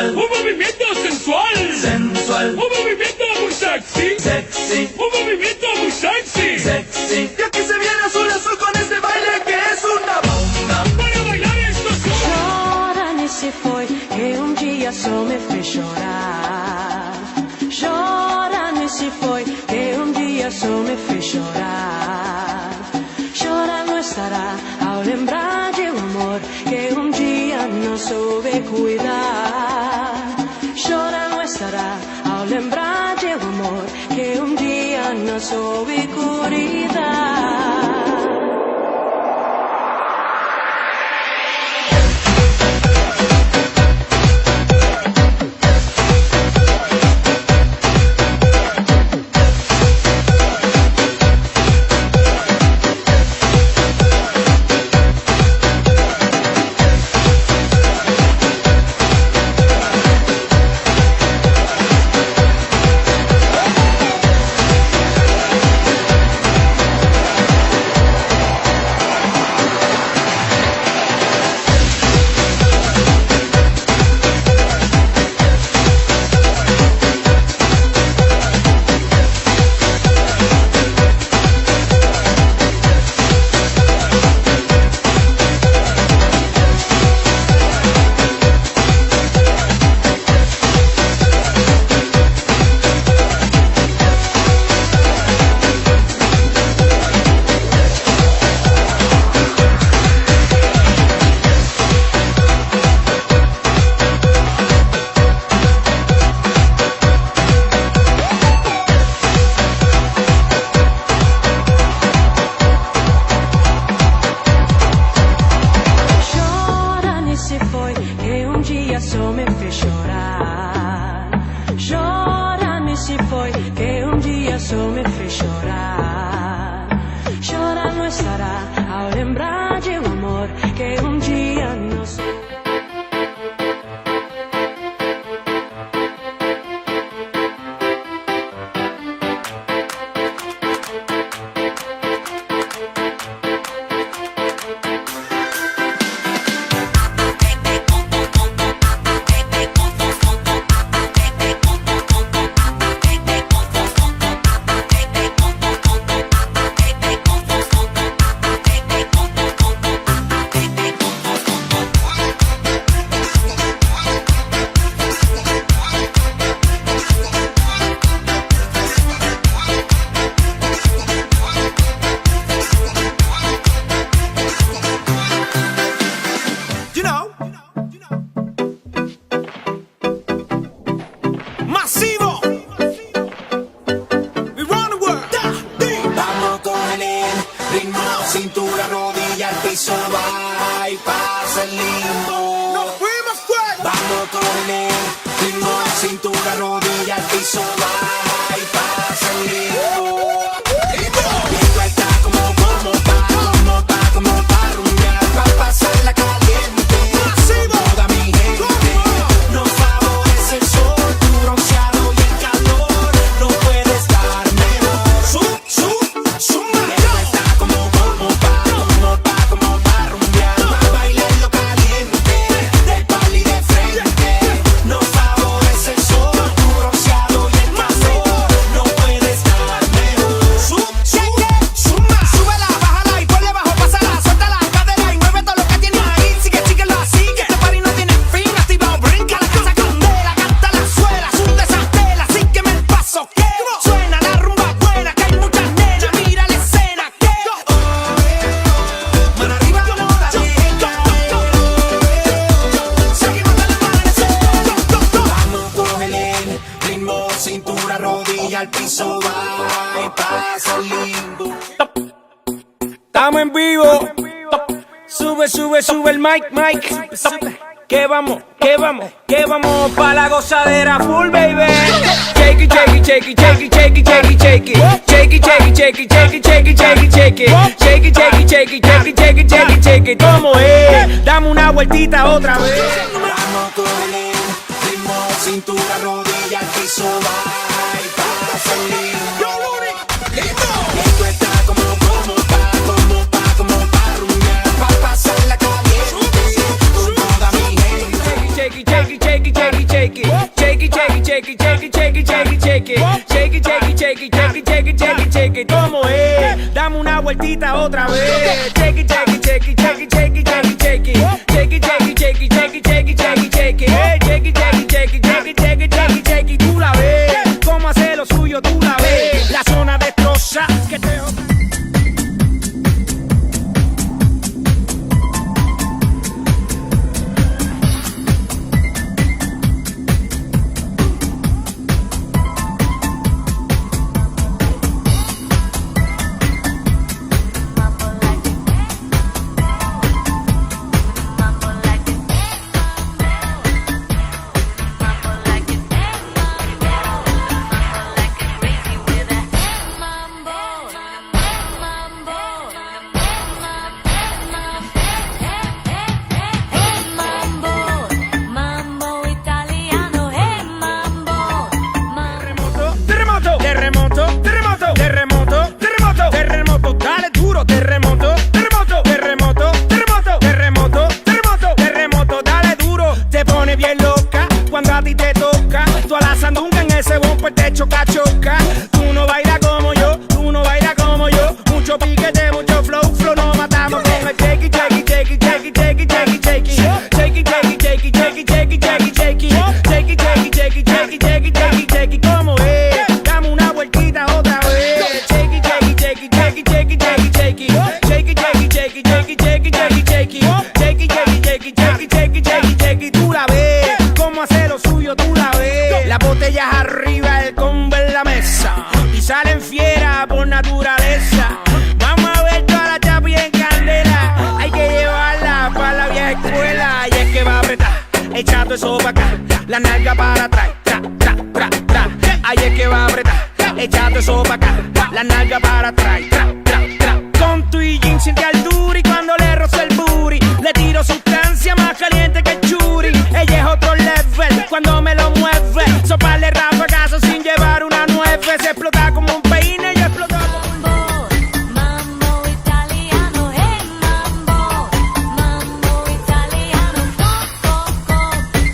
sensual, un movimiento sensual, sensual, un movimiento muy sexy, sexy, un movimiento muy sexy, sexy. Y aquí se viene azul azul con este baile que es una bomba. Para bailar esto solo. Chora-me se foi que dia só me fez chorar. Chora-me se foi que dia só me fez chorar. Chora não estará ao lembrar de amor que dia não soube cuidar. Chora não estará ao lembrar de amor que dia não soube cuidar. Estamos en vivo. Sube el mic. Que vamos pa' la gozadera full, baby. Shake it. ¿Cómo es? Dame una vueltita otra vez. Vamos con el ritmo, cintura, rodilla, al piso, va y pasa el lindo. Esto está como pa' rumbear, pa' pasarla caliente con toda mi gente. Shake it. shake it. Shake it, shake it, shake it, shake it, shake it, shake it, shake it. ¿Cómo es? Dame una vueltita otra vez. Shake it, shake it, shake it, shake it, shake it, shake it, shake it. Shake it, shake it, shake it, shake it, shake it, shake it, shake it. Shake it, shake it, shake it, shake it, shake it, shake it, shake it. Tú la ves. Cómo hace lo suyo, tú la ves. La zona destroza que te choca, choca. Tú no bailas como yo, tú no bailas como yo. Mucho piquete, mucho flow, flow, nos matamos con el shake it, shake it, shake it, shake it, shake it, shake it, shake it. Shake it, shake it, shake it, shake it, shake it, shake it, shake it. Shake it, shake it, shake it, shake it, shake it, shake it, shake it. ¿Cómo es? Dame una vueltita otra vez. Shake it, shake it, shake it, shake it, shake it, shake it, shake it. Shake it, shake it, shake it, shake it, shake it, shake it, shake it. Shake it, shake it, shake it, shake it, shake it, shake it, shake it. Tú la ves, cómo hace lo suyo, tú la ves. Las botellas arriba, el combo en la mesa y salen fieras por naturaleza. Vamos a ver toda la chapi en candela. Hay que llevarla para la vieja escuela. Y es que va a apretar, echando eso para acá, la nalga para atrás, tra, tra, tra, tra. Ahí es que va a apretar, echando eso para acá, la nalga para atrás, tra, tra, tra. Con tu y jean siente altura y cuando le rozo el booty le tiro sustancia más caliente que el churi. Ella es otro level cuando me lo mueve. Soparle rafagazo sin llevar una nueve. Se explota como un peine y explota como un... Mambo italiano, hey mambo. Mambo italiano, go.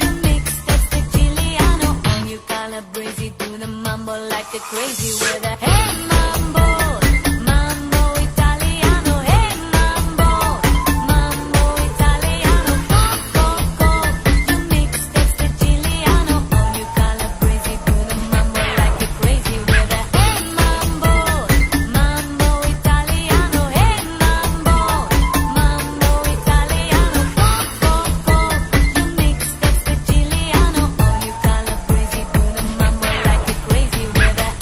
You mix that's the Giuliano. And you calabrese, do the mambo like a crazy with a hey mambo. Mambo italiano, hey mambo. Mambo italiano, go. You mix that's the Giuliano. And you calabrese, do the mambo like a crazy with a hey mambo. Mambo italiano, hey mambo. Mambo italiano, go. You mix that's the Giuliano. And you calabrese, do the mambo like a crazy with a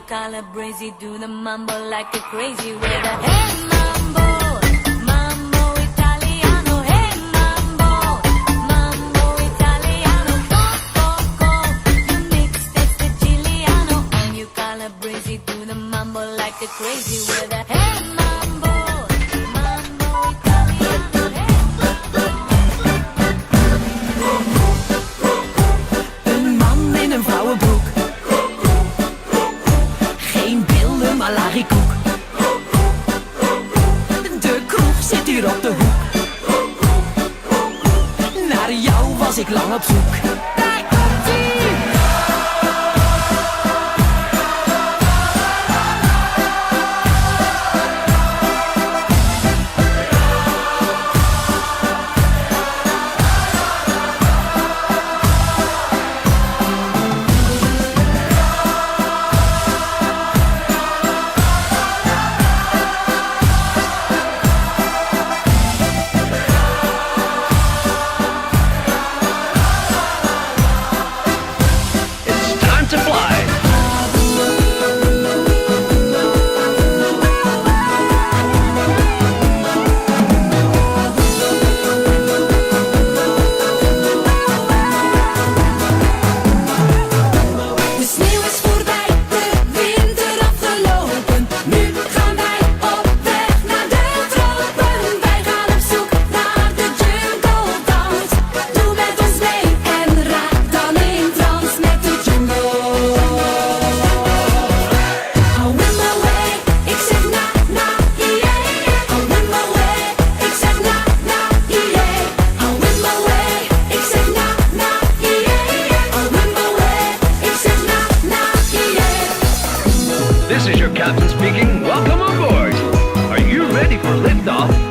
calabrese, do the mambo like a crazy with a hey mambo. Mambo italiano, hey mambo. Mambo italiano, go. You mix that's the Giuliano. And you calabrese, do the mambo like a crazy with a hey mambo. Mambo italiano, hey. Een man in een vrouwenbroek. Geen billen, maar larikoek. De kroeg zit hier op de hoek. Naar jou was ik lang op zoek. Daar komt-ie! captain speaking. Welcome aboard. Are you ready for liftoff?